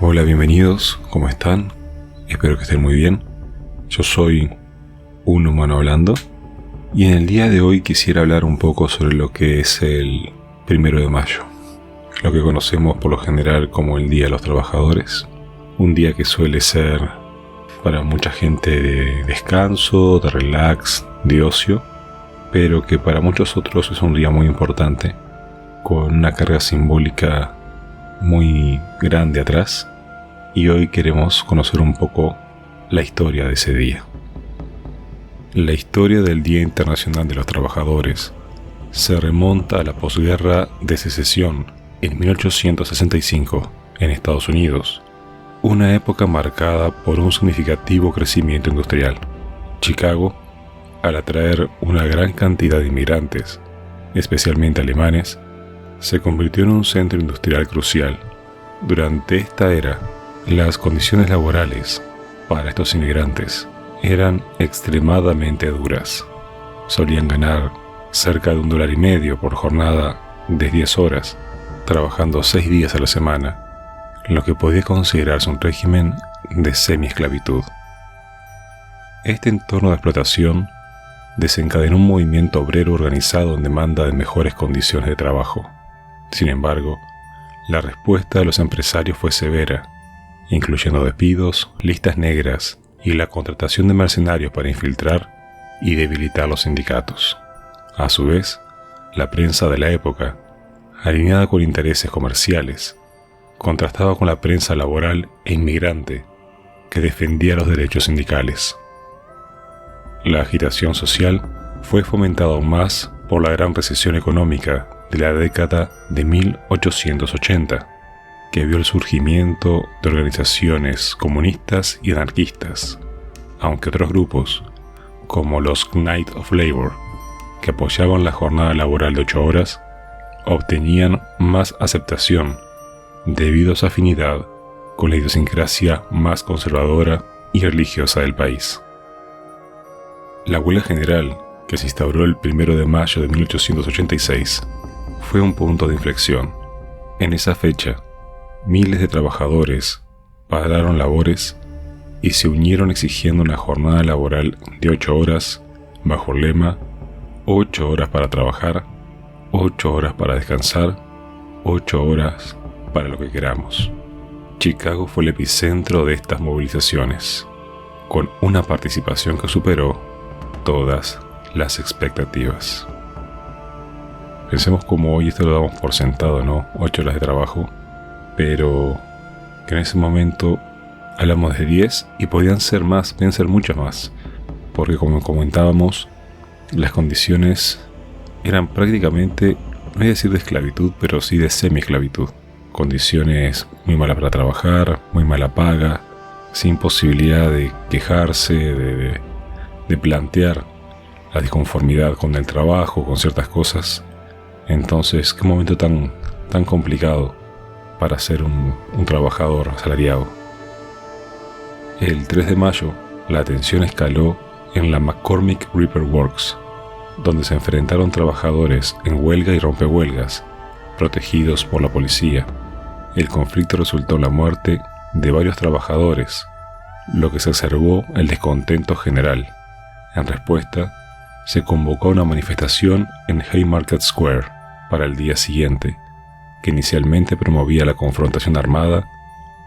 Hola, bienvenidos, ¿cómo están? Espero que estén muy bien. Yo soy un humano hablando y en el día de hoy quisiera hablar un poco sobre lo que es el 1 de mayo, lo que conocemos por lo general como el Día de los Trabajadores, un día que suele ser para mucha gente de descanso, de relax, de ocio, pero que para muchos otros es un día muy importante, con una carga simbólica muy grande atrás, y hoy queremos conocer un poco la historia de ese día. La historia del Día Internacional de los Trabajadores se remonta a la posguerra de secesión en 1865 en Estados Unidos, una época marcada por un significativo crecimiento industrial. Chicago, al atraer una gran cantidad de inmigrantes, especialmente alemanes, se convirtió en un centro industrial crucial. Durante esta era, las condiciones laborales para estos inmigrantes eran extremadamente duras. Solían ganar cerca de $1.50 por jornada de 10 horas, trabajando 6 días a la semana, lo que podía considerarse un régimen de semi-esclavitud. Este entorno de explotación desencadenó un movimiento obrero organizado en demanda de mejores condiciones de trabajo. Sin embargo, la respuesta de los empresarios fue severa, incluyendo despidos, listas negras y la contratación de mercenarios para infiltrar y debilitar los sindicatos. A su vez, la prensa de la época, alineada con intereses comerciales, contrastaba con la prensa laboral e inmigrante que defendía los derechos sindicales. La agitación social fue fomentada aún más por la gran recesión económica de la década de 1880, que vio el surgimiento de organizaciones comunistas y anarquistas, aunque otros grupos, como los Knights of Labor, que apoyaban la jornada laboral de 8 horas, obtenían más aceptación debido a su afinidad con la idiosincrasia más conservadora y religiosa del país. La huelga general, que se instauró el 1 de mayo de 1886, fue un punto de inflexión. En esa fecha, miles de trabajadores pararon labores y se unieron exigiendo una jornada laboral de 8 horas bajo el lema 8 horas para trabajar, 8 horas para descansar, 8 horas para lo que queramos. Chicago fue el epicentro de estas movilizaciones, con una participación que superó todas las expectativas. Pensemos como hoy esto lo damos por sentado, ¿no? 8 horas de trabajo, pero que en ese momento hablamos de 10 y podían ser muchas más, porque como comentábamos, las condiciones eran prácticamente, no voy a decir de esclavitud, pero sí de semi-esclavitud. Condiciones muy malas para trabajar, muy mala paga, sin posibilidad de quejarse, de plantear la disconformidad con el trabajo, con ciertas cosas. Entonces, qué momento tan complicado para ser un trabajador asalariado. El 3 de mayo, la tensión escaló en la McCormick Reaper Works, donde se enfrentaron trabajadores en huelga y rompehuelgas, protegidos por la policía. El conflicto resultó en la muerte de varios trabajadores, lo que exacerbó el descontento general. En respuesta, se convocó una manifestación en Haymarket Square para el día siguiente, que inicialmente promovía la confrontación armada,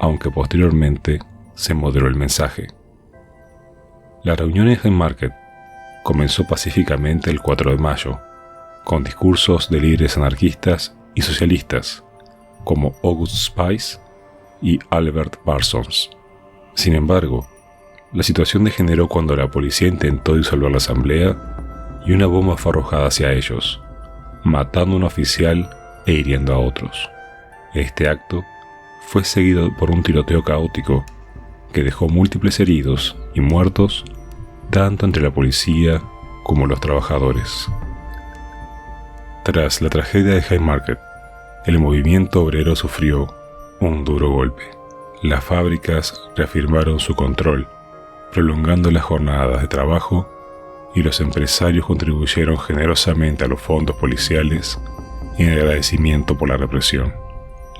aunque posteriormente se moderó el mensaje. La reunión en Haymarket comenzó pacíficamente el 4 de mayo, con discursos de líderes anarquistas y socialistas, como August Spice y Albert Parsons. Sin embargo, la situación degeneró cuando la policía intentó disolver la asamblea y una bomba fue arrojada hacia ellos, matando a un oficial e hiriendo a otros. Este acto fue seguido por un tiroteo caótico que dejó múltiples heridos y muertos, tanto entre la policía como los trabajadores. Tras la tragedia de Haymarket, el movimiento obrero sufrió un duro golpe. Las fábricas reafirmaron su control, prolongando las jornadas de trabajo, y los empresarios contribuyeron generosamente a los fondos policiales en agradecimiento por la represión.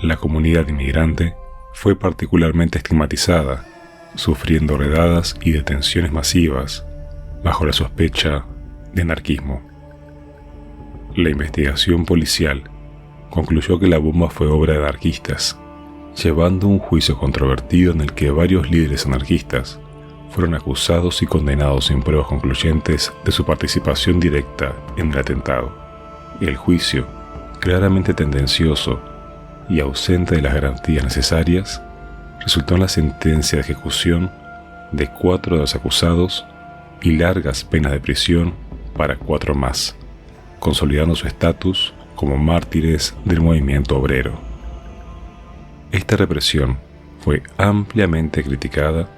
La comunidad inmigrante fue particularmente estigmatizada, sufriendo redadas y detenciones masivas bajo la sospecha de anarquismo. La investigación policial concluyó que la bomba fue obra de anarquistas, llevando un juicio controvertido en el que varios líderes anarquistas fueron acusados y condenados sin pruebas concluyentes de su participación directa en el atentado. El juicio, claramente tendencioso y ausente de las garantías necesarias, resultó en la sentencia de ejecución de 4 de los acusados y largas penas de prisión para 4 más, consolidando su estatus como mártires del movimiento obrero. Esta represión fue ampliamente criticada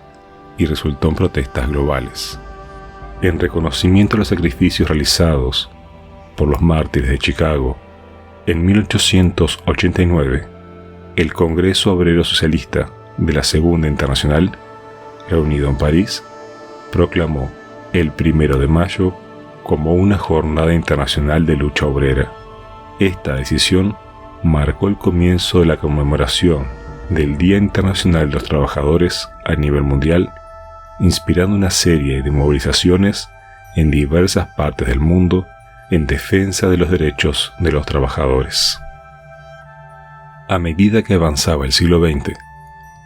y resultó en protestas globales. En reconocimiento a los sacrificios realizados por los mártires de Chicago, en 1889, el Congreso Obrero Socialista de la Segunda Internacional, reunido en París, proclamó el 1 de mayo como una jornada internacional de lucha obrera. Esta decisión marcó el comienzo de la conmemoración del Día Internacional de los Trabajadores a nivel mundial, inspirando una serie de movilizaciones en diversas partes del mundo en defensa de los derechos de los trabajadores. A medida que avanzaba el siglo XX,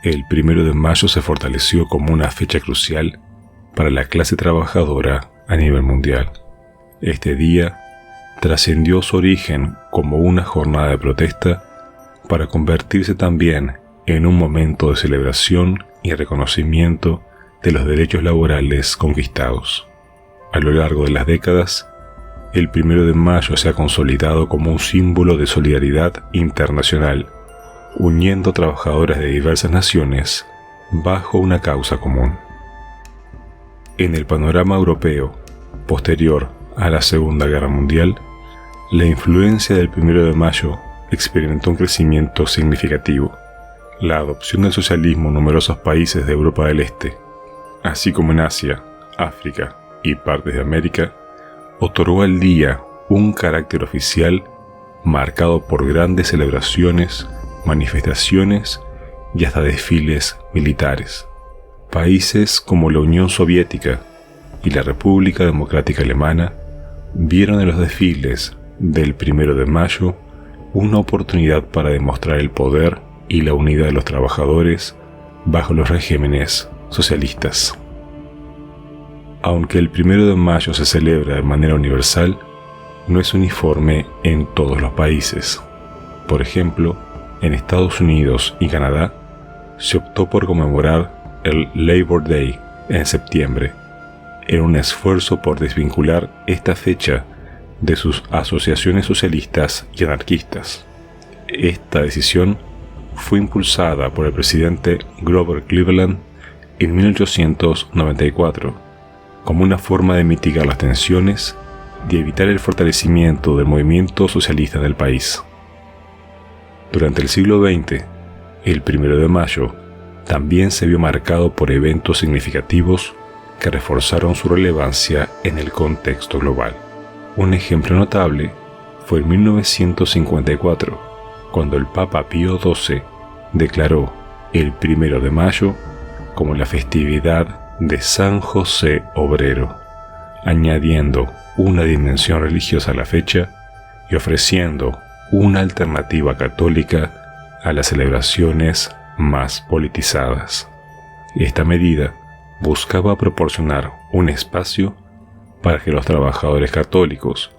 el 1 de mayo se fortaleció como una fecha crucial para la clase trabajadora a nivel mundial. Este día trascendió su origen como una jornada de protesta para convertirse también en un momento de celebración y reconocimiento de los derechos laborales conquistados. A lo largo de las décadas, el 1 de mayo se ha consolidado como un símbolo de solidaridad internacional, uniendo trabajadores de diversas naciones bajo una causa común. En el panorama europeo, posterior a la Segunda Guerra Mundial, la influencia del 1 de mayo experimentó un crecimiento significativo. La adopción del socialismo en numerosos países de Europa del Este, así como en Asia, África y partes de América, otorgó al día un carácter oficial marcado por grandes celebraciones, manifestaciones y hasta desfiles militares. Países como la Unión Soviética y la República Democrática Alemana vieron en los desfiles del 1 de mayo una oportunidad para demostrar el poder y la unidad de los trabajadores bajo los regímenes socialistas. Aunque el 1 de mayo se celebra de manera universal, no es uniforme en todos los países. Por ejemplo, en Estados Unidos y Canadá se optó por conmemorar el Labor Day en septiembre, en un esfuerzo por desvincular esta fecha de sus asociaciones socialistas y anarquistas. Esta decisión fue impulsada por el presidente Grover Cleveland en 1894, como una forma de mitigar las tensiones y evitar el fortalecimiento del movimiento socialista en el país. Durante el siglo XX, el 1 de mayo también se vio marcado por eventos significativos que reforzaron su relevancia en el contexto global. Un ejemplo notable fue en 1954, cuando el Papa Pío XII declaró el 1 de mayo como la festividad de San José Obrero, añadiendo una dimensión religiosa a la fecha y ofreciendo una alternativa católica a las celebraciones más politizadas. Esta medida buscaba proporcionar un espacio para que los trabajadores católicos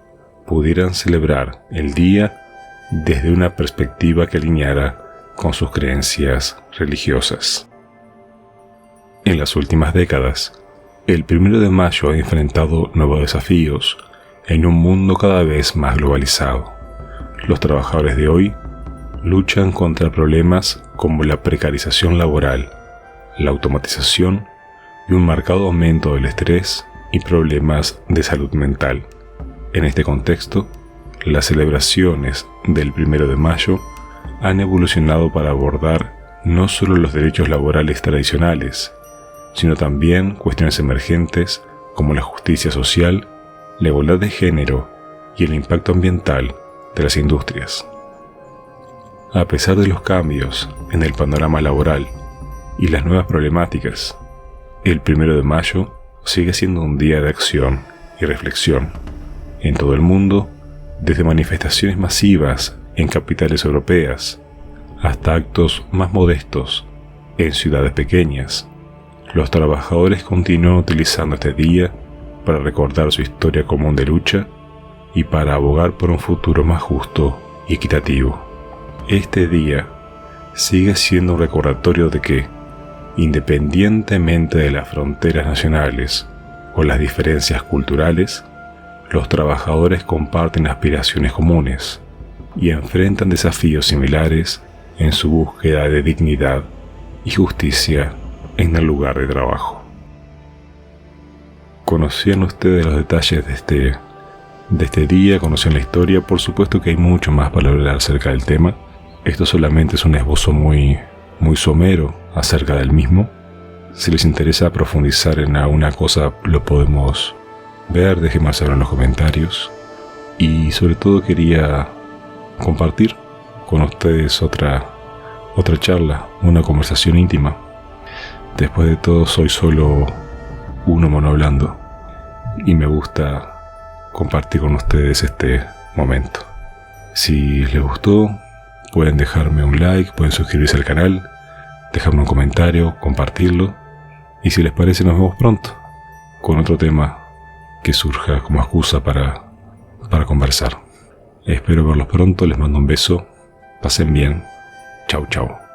pudieran celebrar el día desde una perspectiva que alineara con sus creencias religiosas. En las últimas décadas, el 1 de mayo ha enfrentado nuevos desafíos en un mundo cada vez más globalizado. Los trabajadores de hoy luchan contra problemas como la precarización laboral, la automatización y un marcado aumento del estrés y problemas de salud mental. En este contexto, las celebraciones del 1 de mayo han evolucionado para abordar no solo los derechos laborales tradicionales, sino también cuestiones emergentes como la justicia social, la igualdad de género y el impacto ambiental de las industrias. A pesar de los cambios en el panorama laboral y las nuevas problemáticas, el 1 de mayo sigue siendo un día de acción y reflexión en todo el mundo, desde manifestaciones masivas en capitales europeas hasta actos más modestos en ciudades pequeñas. Los trabajadores continúan utilizando este día para recordar su historia común de lucha y para abogar por un futuro más justo y equitativo. Este día sigue siendo un recordatorio de que, independientemente de las fronteras nacionales o las diferencias culturales, los trabajadores comparten aspiraciones comunes y enfrentan desafíos similares en su búsqueda de dignidad y justicia en el lugar de trabajo. ¿Conocían ustedes los detalles de este día? ¿Conocían la historia? Por supuesto que hay mucho más para hablar acerca del tema. Esto solamente es un esbozo muy somero acerca del mismo. Si les interesa profundizar en alguna cosa, lo podemos ver, déjenme saber en los comentarios. Y sobre todo quería compartir con ustedes otra charla, una conversación íntima. Después de todo, soy solo un humano hablando y me gusta compartir con ustedes este momento. Si les gustó, pueden dejarme un like, pueden suscribirse al canal, dejarme un comentario, compartirlo, y si les parece nos vemos pronto con otro tema que surja como excusa para conversar. Espero verlos pronto, les mando un beso, pasen bien, chau chau.